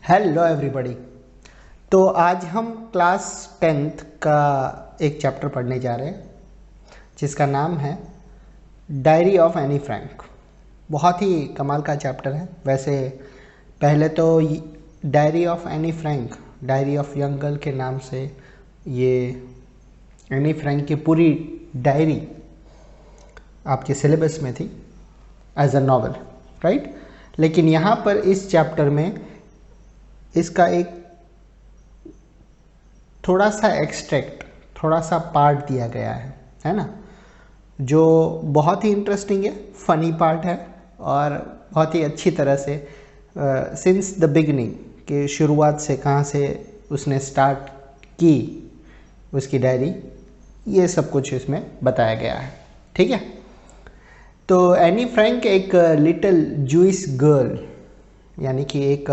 Hello everybody. तो आज हम क्लास 10th का एक चैप्टर पढ़ने जा रहे हैं जिसका नाम है डायरी ऑफ एनी फ्रैंक। बहुत ही कमाल का चैप्टर है। वैसे पहले तो diary of Anne Frank, diary of young girl के नाम से ये एनी फ्रैंक की पूरी डायरी आपके सिलेबस में थी एज अ नॉवल, राइट। लेकिन यहाँ पर इस चैप्टर में इसका एक थोड़ा सा एक्सट्रैक्ट, थोड़ा सा पार्ट दिया गया है ना, जो बहुत ही इंटरेस्टिंग है, फनी पार्ट है और बहुत ही अच्छी तरह से सिंस द बिगिनिंग के शुरुआत से कहाँ से उसने स्टार्ट की उसकी डायरी, ये सब कुछ इसमें बताया गया है। ठीक है। तो एनी फ्रैंक एक लिटिल जूइश गर्ल यानी कि एक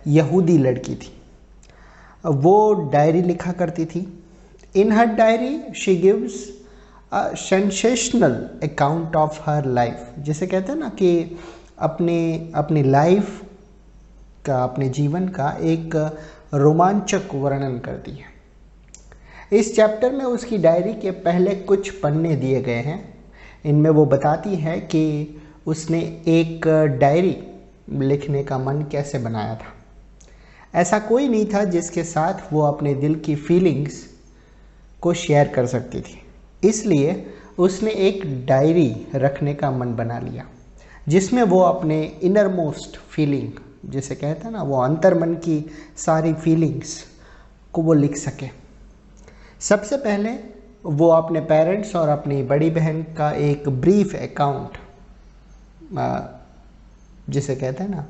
यहूदी लड़की थी। वो डायरी लिखा करती थी। In her diary she gives a sensational account of her life, जिसे कहते हैं ना कि अपनी लाइफ का, अपने जीवन का एक रोमांचक वर्णन करती है। इस चैप्टर में उसकी डायरी के पहले कुछ पन्ने दिए गए हैं। इनमें वो बताती है कि उसने एक डायरी लिखने का मन कैसे बनाया था। ऐसा कोई नहीं था जिसके साथ वो अपने दिल की फीलिंग्स को शेयर कर सकती थी, इसलिए उसने एक डायरी रखने का मन बना लिया जिसमें वो अपने इनर मोस्ट फीलिंग, जिसे कहते हैं ना, वो अंतर्मन की सारी फीलिंग्स को वो लिख सके। सबसे पहले वो अपने पेरेंट्स और अपनी बड़ी बहन का एक ब्रीफ अकाउंट, जिसे कहते हैं ना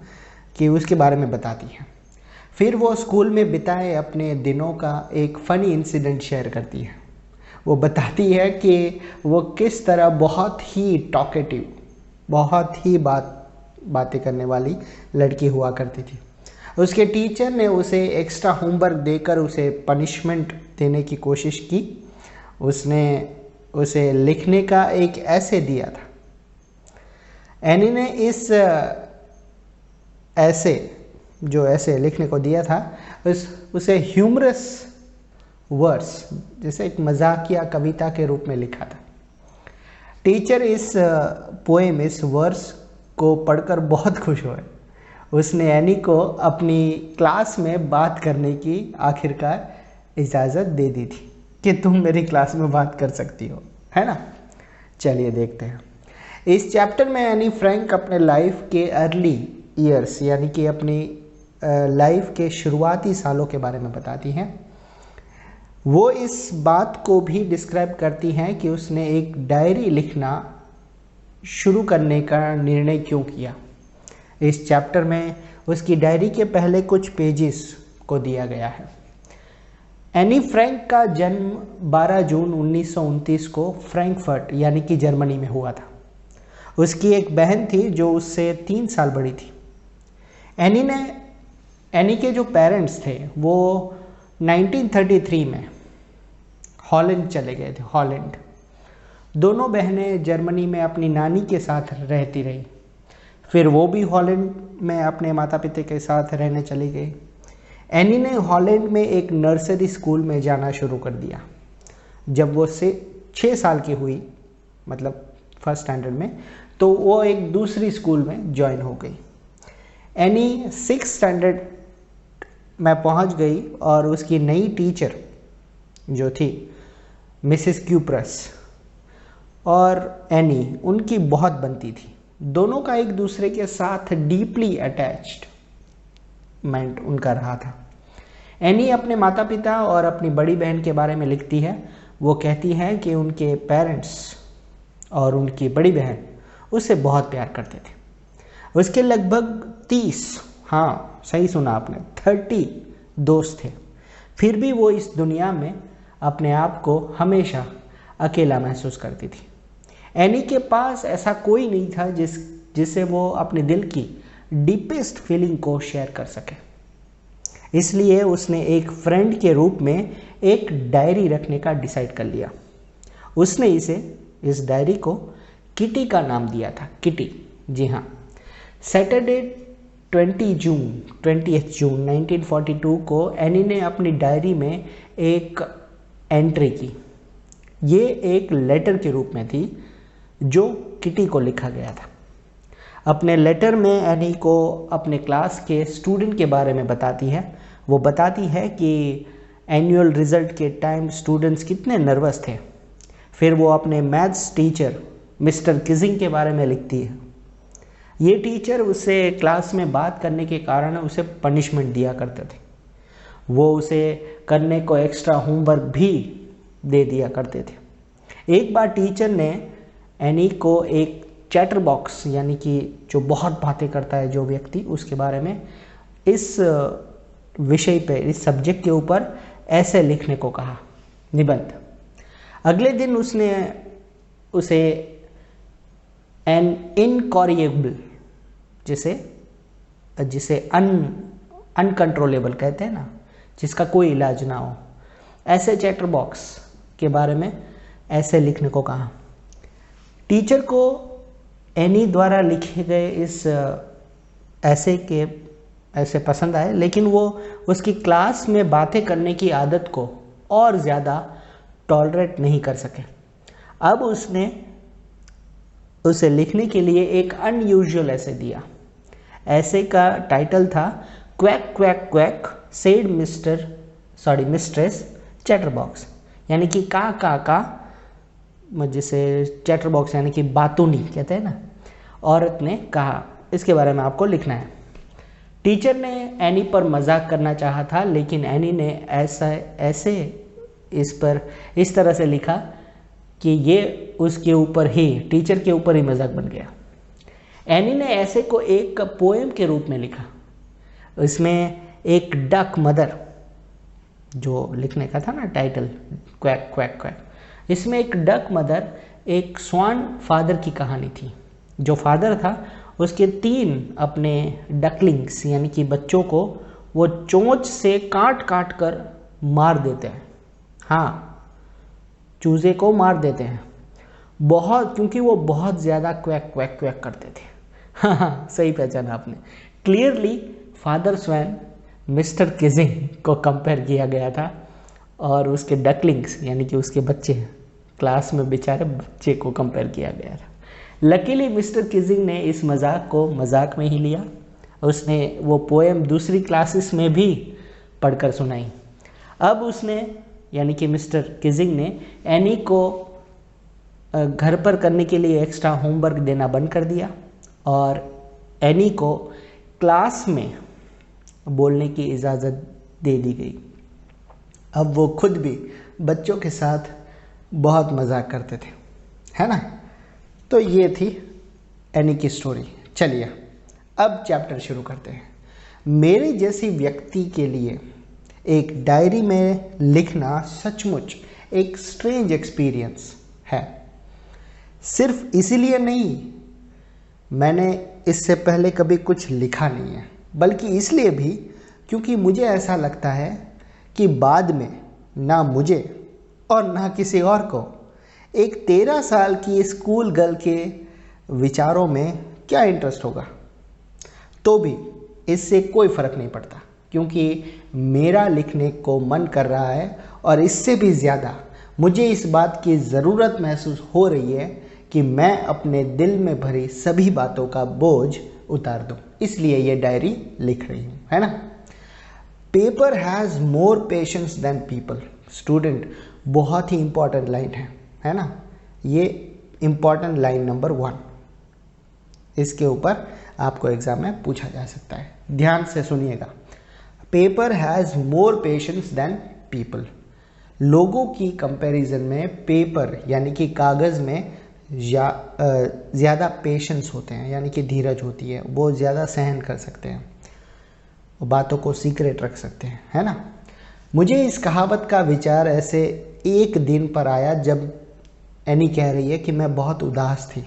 कि उसके बारे में बताती है। फिर वो स्कूल में बिताए अपने दिनों का एक फ़नी इंसिडेंट शेयर करती है। वो बताती है कि वो किस तरह बहुत ही टॉकेटिव, बहुत ही बातें करने वाली लड़की हुआ करती थी। उसके टीचर ने उसे एक्स्ट्रा होमवर्क देकर उसे पनिशमेंट देने की कोशिश की। उसने उसे लिखने का एक ऐसे दिया था। एनी ने इस ऐसे लिखने को दिया था, उसे ह्यूमरस वर्स, जैसे एक मजाकिया कविता के रूप में लिखा था। टीचर इस पोएम, इस वर्स को पढ़कर बहुत खुश हुए। उसने एनी को अपनी क्लास में बात करने की आखिरकार इजाज़त दे दी थी कि तुम मेरी क्लास में बात कर सकती हो, है ना। चलिए देखते हैं। इस चैप्टर में एनी फ्रैंक अपने लाइफ के अर्ली ईयर्स यानी कि अपनी लाइफ के शुरुआती सालों के बारे में बताती हैं। वो इस बात को भी डिस्क्राइब करती हैं कि उसने एक डायरी लिखना शुरू करने का निर्णय क्यों किया। इस चैप्टर में उसकी डायरी के पहले कुछ पेजेस को दिया गया है। एनी फ्रैंक का जन्म 12 जून 1929 को फ्रैंकफर्ट यानी कि जर्मनी में हुआ था। उसकी एक बहन थी जो उससे 3 साल बड़ी थी। एनी के जो पेरेंट्स थे वो 1933 में हॉलैंड चले गए थे, हॉलैंड। दोनों बहनें जर्मनी में अपनी नानी के साथ रहती रही। फिर वो भी हॉलैंड में अपने माता पिता के साथ रहने चली गई। एनी ने हॉलैंड में एक नर्सरी स्कूल में जाना शुरू कर दिया। जब वो 6 साल की हुई, मतलब फर्स्ट स्टैंडर्ड में, तो वो एक दूसरी स्कूल में ज्वाइन हो गई। एनी 6th स्टैंडर्ड में पहुंच गई और उसकी नई टीचर जो थी मिसेस क्यूप्रस और एनी, उनकी बहुत बनती थी। दोनों का एक दूसरे के साथ डीपली अटैचमेंट उनका रहा था। एनी अपने माता पिता और अपनी बड़ी बहन के बारे में लिखती है। वो कहती है कि उनके पेरेंट्स और उनकी बड़ी बहन उससे बहुत प्यार करते थे। उसके लगभग 30, हाँ सही सुना आपने, 30 दोस्त थे। फिर भी वो इस दुनिया में अपने आप को हमेशा अकेला महसूस करती थी। एनी के पास ऐसा कोई नहीं था जिससे वो अपने दिल की डीपेस्ट फीलिंग को शेयर कर सके। इसलिए उसने एक फ्रेंड के रूप में एक डायरी रखने का डिसाइड कर लिया। उसने इस डायरी को किटी का नाम दिया था। किटी, जी हाँ। सैटरडे 20 जून 1942 को एनी ने अपनी डायरी में एक एंट्री की। ये एक लेटर के रूप में थी जो किटी को लिखा गया था। अपने लेटर में एनी को अपने क्लास के स्टूडेंट के बारे में बताती है। वो बताती है कि एनुअल रिजल्ट के टाइम स्टूडेंट्स कितने नर्वस थे। फिर वो अपने मैथ्स टीचर मिस्टर किजिंग के बारे में लिखती है। ये टीचर उसे क्लास में बात करने के कारण उसे पनिशमेंट दिया करते थे। वो उसे करने को एक्स्ट्रा होमवर्क भी दे दिया करते थे। एक बार टीचर ने एनी को एक चैटर बॉक्स, यानी कि जो बहुत बातें करता है जो व्यक्ति, उसके बारे में इस विषय पे, इस सब्जेक्ट के ऊपर ऐसे लिखने को कहा, निबंध। अगले दिन उसने उसे एन इनकॉरिएबल, जिसे अनकंट्रोलेबल कहते हैं ना, जिसका कोई इलाज ना हो, ऐसे चैटर बॉक्स के बारे में ऐसे लिखने को कहा। टीचर को एनी द्वारा लिखे गए इस ऐसे पसंद आए, लेकिन वो उसकी क्लास में बातें करने की आदत को और ज़्यादा टॉलरेट नहीं कर सके। अब उसने उसे लिखने के लिए एक अनयूजुअल ऐसे दिया। ऐसे का टाइटल था quack quack quack said mistress chatterbox, यानी कि का जिसे चैटरबॉक्स यानी कि बातूनी कहते हैं ना, औरत ने कहा। इसके बारे में आपको लिखना है। टीचर ने एनी पर मजाक करना चाहा था, लेकिन एनी ने ऐसे इस तरह से लिखा कि ये उसके ऊपर ही, टीचर के ऊपर ही मजाक बन गया। एनी ने ऐसे को एक पोएम के रूप में लिखा। इसमें एक डक मदर, जो लिखने का था ना टाइटल, क्वैक क्वैक क्वैक, इसमें एक डक मदर, एक स्वान फादर की कहानी थी। जो फादर था उसके 3 अपने डकलिंग्स यानी कि बच्चों को वो चोंच से काट काट कर मार देते हैं। हाँ, चूजे को मार देते हैं बहुत, क्योंकि वो बहुत ज़्यादा क्वैक क्वैक क्वैक करते थे। हाँ, सही पहचाना आपने। क्लियरली फादर स्वैन मिस्टर किजिंग को कंपेयर किया गया था और उसके डकलिंग्स यानी कि उसके बच्चे, क्लास में बेचारे बच्चे को कंपेयर किया गया था। लकीली मिस्टर किजिंग ने इस मजाक को मजाक में ही लिया। उसने वो पोएम दूसरी क्लासेस में भी पढ़कर सुनाई। अब उसने यानी कि मिस्टर किजिंग ने एनी को घर पर करने के लिए एक्स्ट्रा होमवर्क देना बंद कर दिया और एनी को क्लास में बोलने की इजाज़त दे दी गई। अब वो खुद भी बच्चों के साथ बहुत मजाक करते थे, है ना। तो ये थी एनी की स्टोरी। चलिए अब चैप्टर शुरू करते हैं। मेरे जैसी व्यक्ति के लिए एक डायरी में लिखना सचमुच एक स्ट्रेंज एक्सपीरियंस है। सिर्फ इसीलिए नहीं, मैंने इससे पहले कभी कुछ लिखा नहीं है, बल्कि इसलिए भी क्योंकि मुझे ऐसा लगता है कि बाद में ना मुझे और ना किसी और को एक 13 साल की स्कूल गर्ल के विचारों में क्या इंटरेस्ट होगा। तो भी इससे कोई फ़र्क नहीं पड़ता, क्योंकि मेरा लिखने को मन कर रहा है और इससे भी ज़्यादा मुझे इस बात की ज़रूरत महसूस हो रही है कि मैं अपने दिल में भरी सभी बातों का बोझ उतार दूं। इसलिए ये डायरी लिख रही हूँ, है ना। Paper has more patience than people. Student, बहुत ही इम्पॉर्टेंट लाइन है ना। ये इम्पॉर्टेंट लाइन नंबर 1, इसके ऊपर आपको एग्जाम में पूछा जा सकता है। ध्यान से सुनिएगा। Paper has more patience than people. लोगों की कंपैरिजन में पेपर यानी कि कागज़ में ज़्यादा पेशेंस होते हैं, यानी कि धीरज होती है। वो ज़्यादा सहन कर सकते हैं, वो बातों को सीक्रेट रख सकते हैं, है ना। मुझे इस कहावत का विचार ऐसे एक दिन पर आया जब एनी कह रही है कि मैं बहुत उदास थी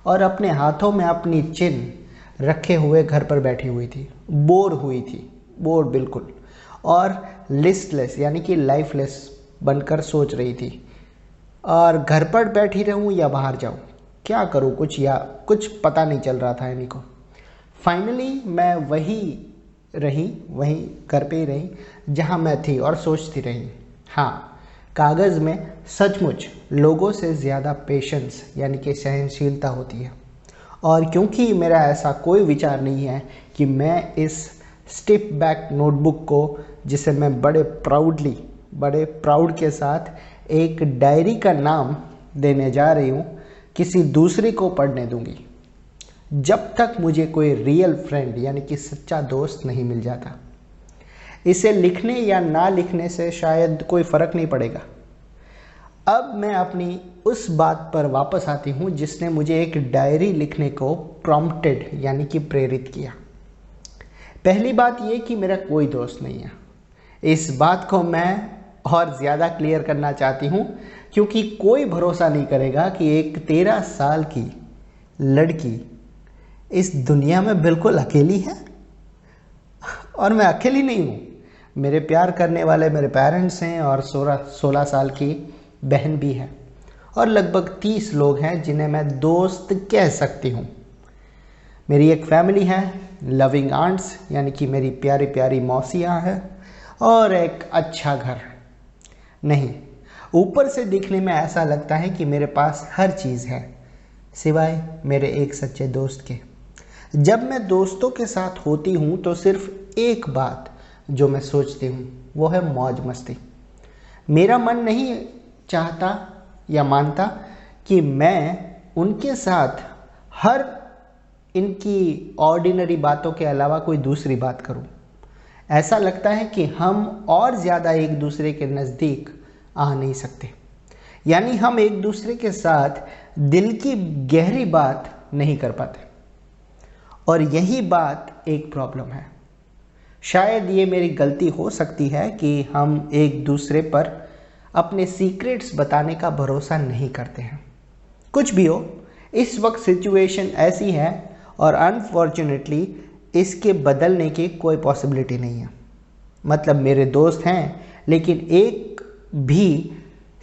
और अपने हाथों में अपनी चिन रखे हुए घर पर बैठी हुई थी, बोर हुई थी, बोर बिल्कुल, और लिस्टलेस यानी कि लाइफलेस बनकर सोच रही थी, और घर पर बैठी रहूं या बाहर जाऊं, क्या करूं, कुछ पता नहीं चल रहा था एनी को। फाइनली मैं वहीं घर पे ही रही जहाँ मैं थी और सोचती रही। हाँ, कागज़ में सचमुच लोगों से ज़्यादा पेशेंस यानी कि सहनशीलता होती है। और क्योंकि मेरा ऐसा कोई विचार नहीं है कि मैं इस स्टिप बैक नोटबुक को, जिसे मैं बड़े प्राउड के साथ एक डायरी का नाम देने जा रही हूँ, किसी दूसरे को पढ़ने दूंगी जब तक मुझे कोई रियल फ्रेंड यानी कि सच्चा दोस्त नहीं मिल जाता। इसे लिखने या ना लिखने से शायद कोई फ़र्क नहीं पड़ेगा। अब मैं अपनी उस बात पर वापस आती हूँ जिसने मुझे एक डायरी लिखने को प्रॉम्प्टेड यानी कि प्रेरित किया। पहली बात ये कि मेरा कोई दोस्त नहीं है। इस बात को मैं और ज़्यादा क्लियर करना चाहती हूँ क्योंकि कोई भरोसा नहीं करेगा कि एक 13 साल की लड़की इस दुनिया में बिल्कुल अकेली है। और मैं अकेली नहीं हूँ, मेरे प्यार करने वाले मेरे पेरेंट्स हैं और 16 साल की बहन भी है और लगभग 30 लोग हैं जिन्हें मैं दोस्त कह सकती हूँ। मेरी एक फैमिली है, लविंग आंट्स यानी कि मेरी प्यारी प्यारी मौसियाँ हैं और एक अच्छा घर। नहीं, ऊपर से दिखने में ऐसा लगता है कि मेरे पास हर चीज़ है सिवाय मेरे एक सच्चे दोस्त के। जब मैं दोस्तों के साथ होती हूँ तो सिर्फ एक बात जो मैं सोचती हूँ वो है मौज मस्ती। मेरा मन नहीं चाहता या मानता कि मैं उनके साथ हर इनकी ऑर्डिनरी बातों के अलावा कोई दूसरी बात करूं। ऐसा लगता है कि हम और ज़्यादा एक दूसरे के नज़दीक आ नहीं सकते, यानी हम एक दूसरे के साथ दिल की गहरी बात नहीं कर पाते। और यही बात एक प्रॉब्लम है। शायद ये मेरी गलती हो सकती है कि हम एक दूसरे पर अपने सीक्रेट्स बताने का भरोसा नहीं करते हैं। कुछ भी हो, इस वक्त सिचुएशन ऐसी है और अनफॉर्चुनेटली इसके बदलने की कोई पॉसिबिलिटी नहीं है। मतलब मेरे दोस्त हैं लेकिन एक भी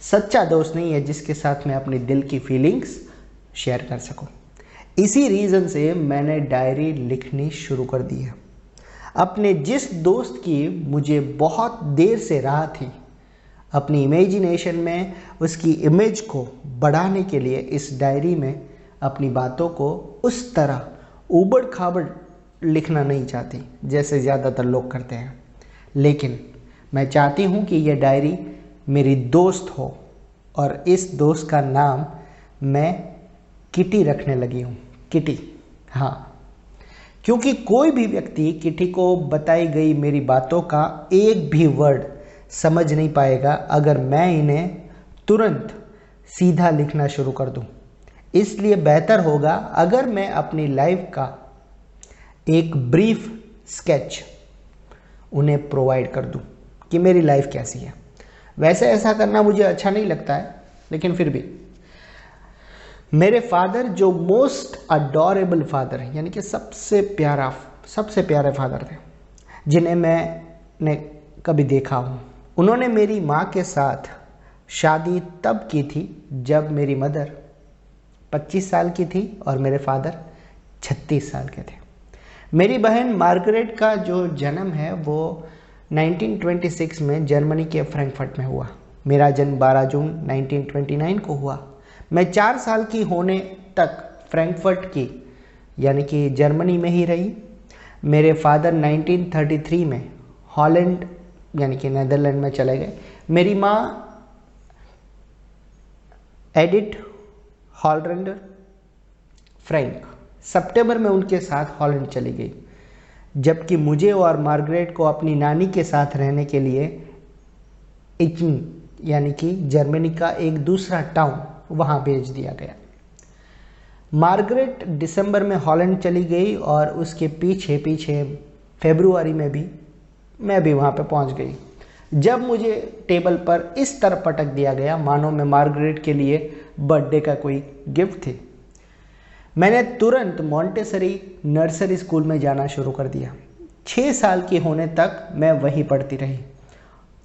सच्चा दोस्त नहीं है जिसके साथ मैं अपनी दिल की फीलिंग्स शेयर कर सकूं। इसी रीज़न से मैंने डायरी लिखनी शुरू कर दी है। अपने जिस दोस्त की मुझे बहुत देर से राह थी, अपनी इमेजिनेशन में उसकी इमेज को बढ़ाने के लिए इस डायरी में अपनी बातों को उस तरह ऊबड़ खाबड़ लिखना नहीं चाहती जैसे ज़्यादातर लोग करते हैं। लेकिन मैं चाहती हूँ कि यह डायरी मेरी दोस्त हो और इस दोस्त का नाम मैं किटी रखने लगी हूँ। किटी, हाँ, क्योंकि कोई भी व्यक्ति किटी को बताई गई मेरी बातों का एक भी वर्ड समझ नहीं पाएगा अगर मैं इन्हें तुरंत सीधा लिखना शुरू कर दूं। इसलिए बेहतर होगा अगर मैं अपनी लाइफ का एक ब्रीफ स्केच उन्हें प्रोवाइड कर दूं कि मेरी लाइफ कैसी है। वैसे ऐसा करना मुझे अच्छा नहीं लगता है, लेकिन फिर भी मेरे फादर जो मोस्ट अडोरेबल फादर हैं, यानी कि सबसे प्यारे फादर थे जिन्हें मैंने कभी देखा हूँ, उन्होंने मेरी माँ के साथ शादी तब की थी जब मेरी मदर 25 साल की थी और मेरे फादर 36 साल के थे। मेरी बहन मार्गरेट का जो जन्म है वो 1926 में जर्मनी के फ्रैंकफर्ट में हुआ। मेरा जन्म 12 जून 1929 को हुआ। मैं 4 साल की होने तक फ्रैंकफर्ट की यानी कि जर्मनी में ही रही। मेरे फादर 1933 में हॉलैंड यानी कि नेदरलैंड में चले गए। मेरी माँ एडिथ हॉलरेंडर फ्रैंक सितंबर में उनके साथ हॉलैंड चली गई, जबकि मुझे और मार्गरेट को अपनी नानी के साथ रहने के लिए इचन यानी कि जर्मनी का एक दूसरा टाउन वहाँ भेज दिया गया। मार्गरेट दिसंबर में हॉलैंड चली गई और उसके पीछे पीछे फरवरी में भी मैं भी वहाँ पे पहुँच गई। जब मुझे टेबल पर इस तरह पटक दिया गया मानो मैं मार्गरेट के लिए बर्थडे का कोई गिफ्ट थी, मैंने तुरंत मॉन्टेसरी नर्सरी स्कूल में जाना शुरू कर दिया। 6 साल की होने तक मैं वहीं पढ़ती रही।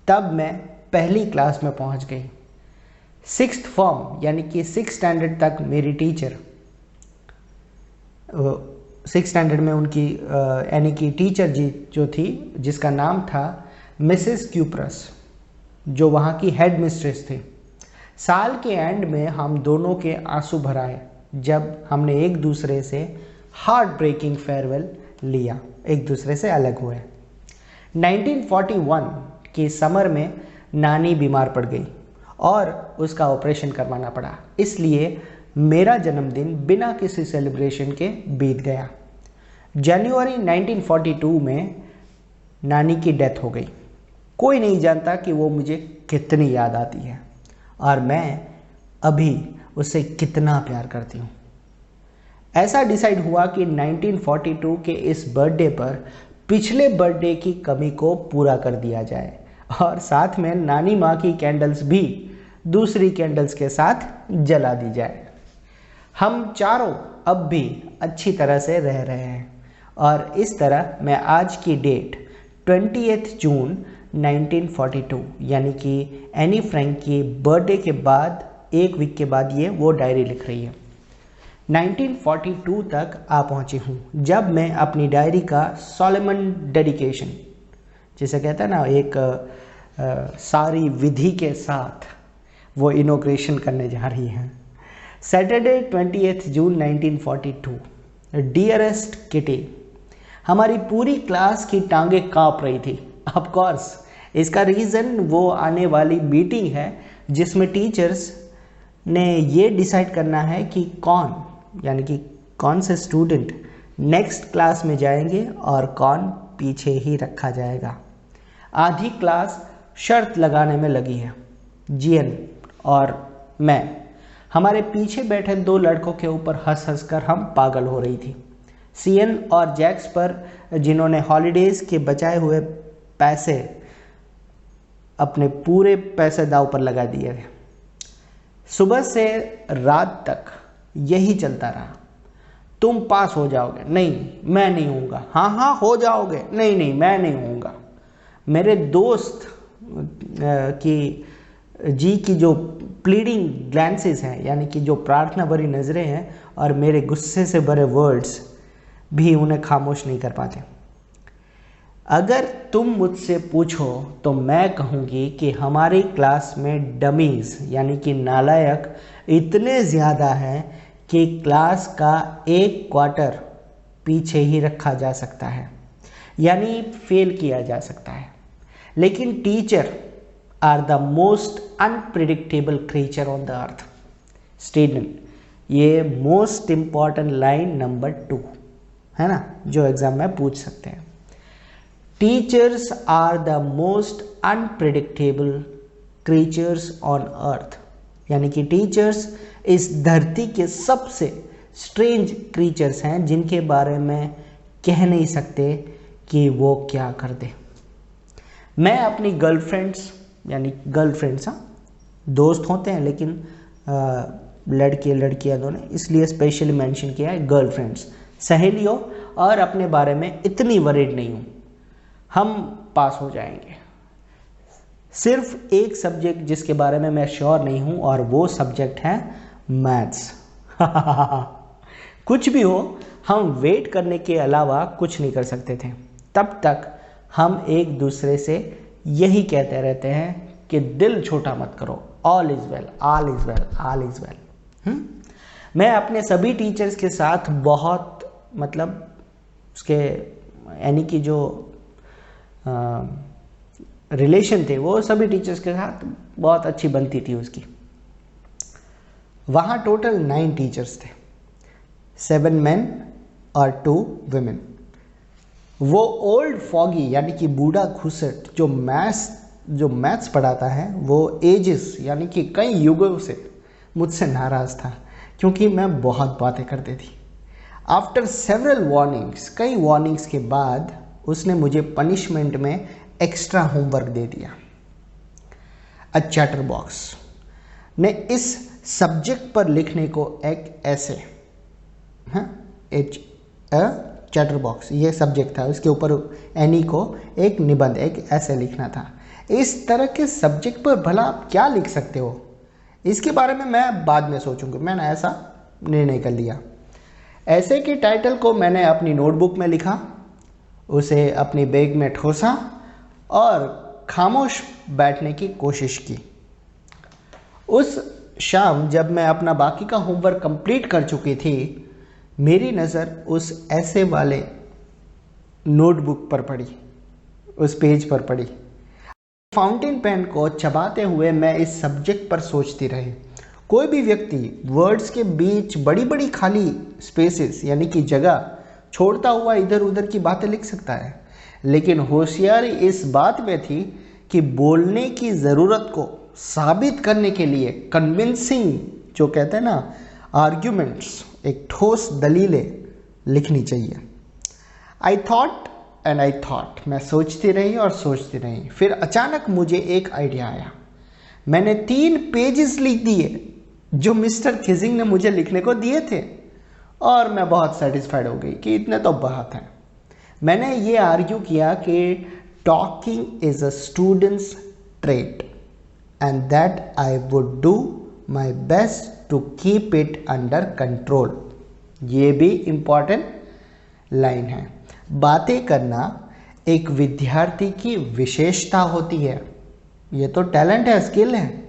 तब मैं पहली क्लास में पहुंच गई। 6th फॉर्म यानी कि 6th स्टैंडर्ड तक मेरी टीचर सिक्स स्टैंडर्ड में उनकी यानी कि टीचर जी जो थी, जिसका नाम था मिसेस क्यूप्रस, जो वहाँ की हेड मिस्ट्रेस थी। साल के एंड में हम दोनों के आंसू भर आए जब हमने एक दूसरे से हार्ट ब्रेकिंग फेयरवेल लिया, एक दूसरे से अलग हुए। 1941 के समर में नानी बीमार पड़ गई और उसका ऑपरेशन करवाना पड़ा, इसलिए मेरा जन्मदिन बिना किसी सेलिब्रेशन के बीत गया। जनवरी 1942 में नानी की डेथ हो गई। कोई नहीं जानता कि वो मुझे कितनी याद आती है और मैं अभी उसे कितना प्यार करती हूँ। ऐसा डिसाइड हुआ कि 1942 के इस बर्थडे पर पिछले बर्थडे की कमी को पूरा कर दिया जाए और साथ में नानी माँ की कैंडल्स भी दूसरी कैंडल्स के साथ जला दी जाए। हम चारों अब भी अच्छी तरह से रह रहे हैं और इस तरह मैं आज की डेट 20 जून 1942 यानी कि एनी फ्रैंक की बर्थडे के बाद एक वीक के बाद ये वो डायरी लिख रही है। 1942 तक आ पहुंची हूँ जब मैं अपनी डायरी का सोलोमन डेडिकेशन, जिसे कहते हैं ना, एक सारी विधि के साथ वो इनॉग्रेशन करने जा रही हैं। सैटरडे 20 जून 1942। डियरेस्ट किटी, हमारी पूरी क्लास की टांगें कांप रही थी। ऑफ कोर्स इसका रीज़न वो आने वाली मीटिंग है जिसमें टीचर्स ने ये डिसाइड करना है कि कौन से स्टूडेंट नेक्स्ट क्लास में जाएंगे और कौन पीछे ही रखा जाएगा। आधी क्लास शर्त लगाने में लगी है। जीएन और मैं हमारे पीछे बैठे दो लड़कों के ऊपर हंस हंस कर हम पागल हो रही थी। सीएन और जैक्स पर, जिन्होंने हॉलीडेज़ के बचाए हुए पैसे, अपने पूरे पैसे दांव पर लगा दिए थे। सुबह से रात तक यही चलता रहा। तुम पास हो जाओगे, नहीं मैं नहीं होऊंगा, हाँ हाँ हो जाओगे, नहीं नहीं मैं नहीं होऊंगा। मेरे दोस्त की जो प्लीडिंग ग्लैंसेस हैं, यानी कि जो प्रार्थना भरी नज़रें हैं, और मेरे गुस्से से भरे वर्ड्स भी उन्हें खामोश नहीं कर पाते। अगर तुम मुझसे पूछो तो मैं कहूँगी कि हमारी क्लास में डमीज़ यानी कि नालायक इतने ज़्यादा हैं कि क्लास का एक क्वार्टर पीछे ही रखा जा सकता है, यानी फेल किया जा सकता है। लेकिन teacher are the most unpredictable creature on the earth. Student, ये मोस्ट इम्पॉर्टेंट लाइन नंबर 2 है ना, जो एग्जाम में पूछ सकते हैं। Teachers are the most unpredictable creatures on earth, यानी कि टीचर्स इस धरती के सबसे स्ट्रेंज क्रीचर्स हैं जिनके बारे में कह नहीं सकते कि वो क्या कर दे। मैं अपनी गर्लफ्रेंड्स, यानी गर्लफ्रेंड्स, दोस्त होते हैं लेकिन लड़के लड़कियां दोनों, इसलिए स्पेशली मेंशन किया है गर्लफ्रेंड्स, सहेलियों, और अपने बारे में इतनी वरीड नहीं हूँ। हम पास हो जाएंगे। सिर्फ एक सब्जेक्ट जिसके बारे में मैं श्योर नहीं हूँ और वो सब्जेक्ट है मैथ्स। कुछ भी हो, हम वेट करने के अलावा कुछ नहीं कर सकते थे। तब तक हम एक दूसरे से यही कहते रहते हैं कि दिल छोटा मत करो, all is well, all is well, all is well. मैं अपने सभी टीचर्स के साथ बहुत, मतलब उसके यानी कि जो रिलेशन थे वो सभी टीचर्स के साथ बहुत अच्छी बनती थी उसकी। वहाँ टोटल 9 टीचर्स थे, 7 मेन और 2 वुमेन। वो ओल्ड फॉगी यानी कि बूढ़ा घुसट जो मैथ्स पढ़ाता है, वो एजेस यानी कि कई युगों से मुझसे नाराज़ था क्योंकि मैं बहुत बातें करती थी। आफ्टर सेवरल वार्निंग्स, कई वार्निंग्स के बाद उसने मुझे पनिशमेंट में एक्स्ट्रा होमवर्क दे दिया। अ चैटर बॉक्स ने इस सब्जेक्ट पर लिखने को एक ऐसे, चैटर बॉक्स ये सब्जेक्ट था, उसके ऊपर एनी को एक निबंध, एक ऐसे लिखना था। इस तरह के सब्जेक्ट पर भला आप क्या लिख सकते हो, इसके बारे में मैं बाद में सोचूंगी। मैंने ऐसा निर्णय कर लिया। ऐसे के टाइटल को मैंने अपनी नोटबुक में लिखा, उसे अपनी बैग में ठोसा और खामोश बैठने की कोशिश की। उस शाम जब मैं अपना बाकी का होमवर्क कंप्लीट कर चुकी थी, मेरी नज़र उस ऐसे वाले नोटबुक पर पड़ी, उस पेज पर पड़ी। फाउंटेन पेन को चबाते हुए मैं इस सब्जेक्ट पर सोचती रही। कोई भी व्यक्ति वर्ड्स के बीच बड़ी बड़ी खाली स्पेसेस यानी कि जगह छोड़ता हुआ इधर उधर की बातें लिख सकता है, लेकिन होशियारी इस बात में थी कि बोलने की ज़रूरत को साबित करने के लिए कन्विंसिंग, जो कहते हैं ना आर्ग्यूमेंट्स, एक ठोस दलीलें लिखनी चाहिए। I thought and I thought, मैं सोचती रही और सोचती रही। फिर अचानक मुझे एक आइडिया आया। मैंने 3 पेजेस लिख दिए जो मिस्टर किजिंग ने मुझे लिखने को दिए थे, और मैं बहुत सेटिस्फाइड हो गई कि इतने तो बहुत हैं। मैंने ये आर्ग्यू किया कि talking is a students trait and that I would do my best to keep it under control. ये भी इम्पॉर्टेंट लाइन है। बातें करना एक विद्यार्थी की विशेषता होती है, ये तो टैलेंट है, स्किल है।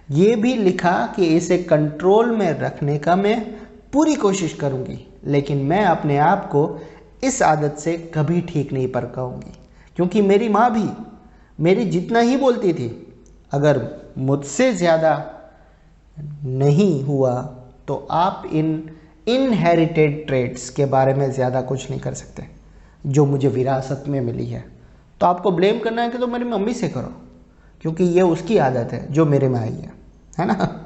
ये भी लिखा कि इसे कंट्रोल में रखने का मैं पूरी कोशिश करूँगी, लेकिन मैं अपने आप को इस आदत से कभी ठीक नहीं पाऊंगी, क्योंकि मेरी माँ भी मेरी जितना ही बोलती थी। अगर मुझसे ज़्यादा नहीं हुआ तो आप इन इनहेरिटेड ट्रेड्स के बारे में ज़्यादा कुछ नहीं कर सकते जो मुझे विरासत में मिली है। तो आपको ब्लेम करना है कि तो मेरी मम्मी से करो, क्योंकि ये उसकी आदत है जो मेरे में आई है ना।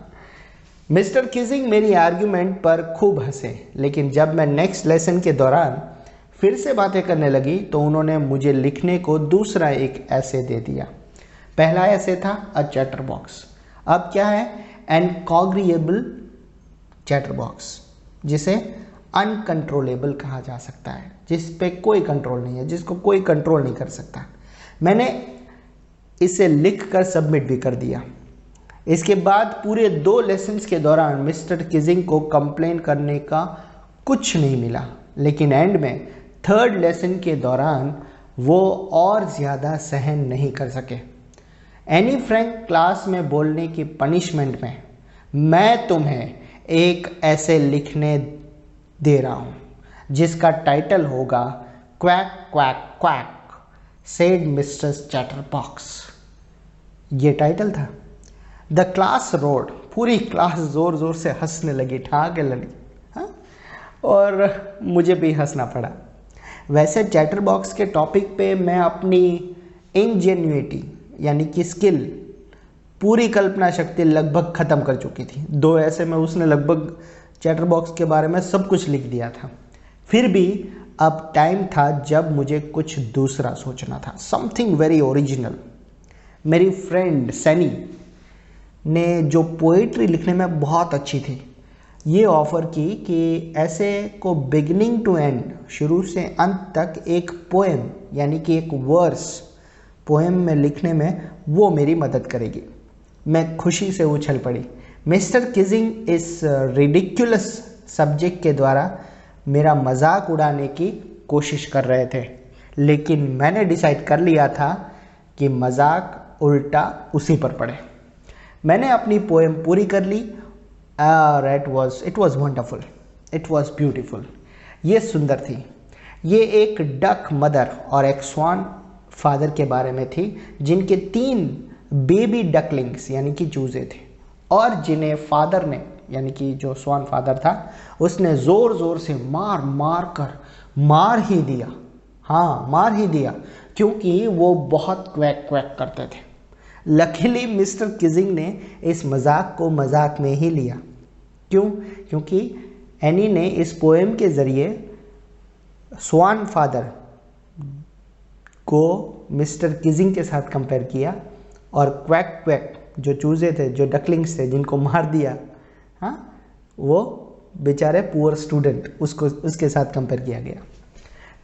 मिस्टर किजिंग मेरी आर्ग्यूमेंट पर खूब हंसे, लेकिन जब मैं नेक्स्ट लेसन के दौरान फिर से बातें करने लगी तो उन्होंने मुझे लिखने को दूसरा एक ऐसे दे दिया। पहला ऐसे था अ चैटर बॉक्स, अब क्या है एन कॉग्रिएबल चैटर बॉक्स, जिसे अनकंट्रोलेबल कहा जा सकता है, जिस पे कोई कंट्रोल नहीं है, जिसको कोई कंट्रोल नहीं कर सकता। मैंने इसे लिख कर सबमिट भी कर दिया। इसके बाद पूरे 2 लेसन्स के दौरान मिस्टर किजिंग को कंप्लेन करने का कुछ नहीं मिला, लेकिन एंड में 3rd लेसन के दौरान वो और ज़्यादा सहन नहीं कर सके। एनी फ्रैंक क्लास में बोलने की पनिशमेंट में मैं तुम्हें एक ऐसे लिखने दे रहा हूँ जिसका टाइटल होगा quack quack quack said mister chatterbox. ये टाइटल था। द क्लास रोड, पूरी क्लास ज़ोर ज़ोर से हंसने लगी, ठहाके लगी, हाँ, और मुझे भी हंसना पड़ा। वैसे चैटर बॉक्स के टॉपिक पे मैं अपनी इंजेन्युइटी यानी कि स्किल, पूरी कल्पना शक्ति लगभग ख़त्म कर चुकी थी। 2 ऐसे में उसने लगभग चैटर बॉक्स के बारे में सब कुछ लिख दिया था। फिर भी अब टाइम था जब मुझे कुछ दूसरा सोचना था, समथिंग वेरी ओरिजिनल। मेरी फ्रेंड सैनी ने, जो पोइट्री लिखने में बहुत अच्छी थी, ये ऑफ़र की कि ऐसे को बिगिनिंग टू एंड, शुरू से अंत तक एक पोएम यानी कि एक वर्स पोएम में लिखने में वो मेरी मदद करेगी। मैं खुशी से उछल पड़ी। मिस्टर किजिंग इस रिडिक्युलस सब्जेक्ट के द्वारा मेरा मजाक उड़ाने की कोशिश कर रहे थे, लेकिन मैंने डिसाइड कर लिया था कि मजाक उल्टा उसी पर पड़े। मैंने अपनी पोएम पूरी कर ली और it was wonderful, it was beautiful. ये सुंदर थी। ये एक डक मदर और एक स्वान फादर के बारे में थी, जिनके 3 बेबी डकलिंग्स यानी कि चूजे थे, और जिन्हें फादर ने यानी कि जो स्वान फादर था उसने ज़ोर ज़ोर से मार ही दिया। हाँ, मार ही दिया, क्योंकि वो बहुत क्वैक क्वैक करते थे। लकीली मिस्टर किजिंग ने इस मजाक को मजाक में ही लिया। क्यों? क्योंकि एनी ने इस पोएम के ज़रिए स्वान फादर को मिस्टर किजिंग के साथ कंपेयर किया, और क्वैक क्वैक जो चूजे थे, जो डकलिंग्स थे, जिनको मार दिया, हाँ, वो बेचारे पुअर स्टूडेंट, उसके साथ कंपेयर किया गया।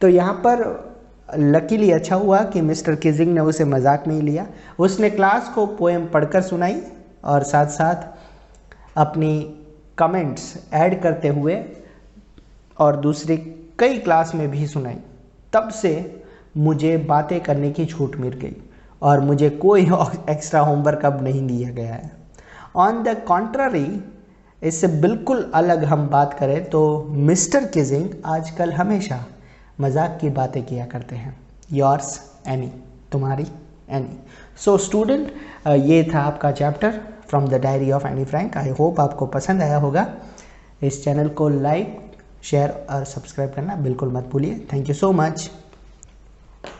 तो यहाँ पर लकीली अच्छा हुआ कि मिस्टर किजिंग ने उसे मजाक में ही लिया। उसने क्लास को पोएम पढ़कर सुनाई और साथ साथ अपनी कमेंट्स ऐड करते हुए और दूसरी कई क्लास में भी सुनाई, तब से मुझे बातें करने की छूट मिल गई और मुझे कोई एक्स्ट्रा होमवर्क अब नहीं दिया गया है। ऑन द कॉन्ट्ररी, इससे बिल्कुल अलग हम बात करें तो मिस्टर किजिंग आजकल हमेशा मजाक की बातें किया करते हैं। योर्स एनी, तुम्हारी एनी। सो स्टूडेंट, ये था आपका chapter from the diary of Anne Frank. I hope आपको पसंद आया होगा। इस चैनल को लाइक, शेयर और सब्सक्राइब करना बिल्कुल मत भूलिए। Thank you so much.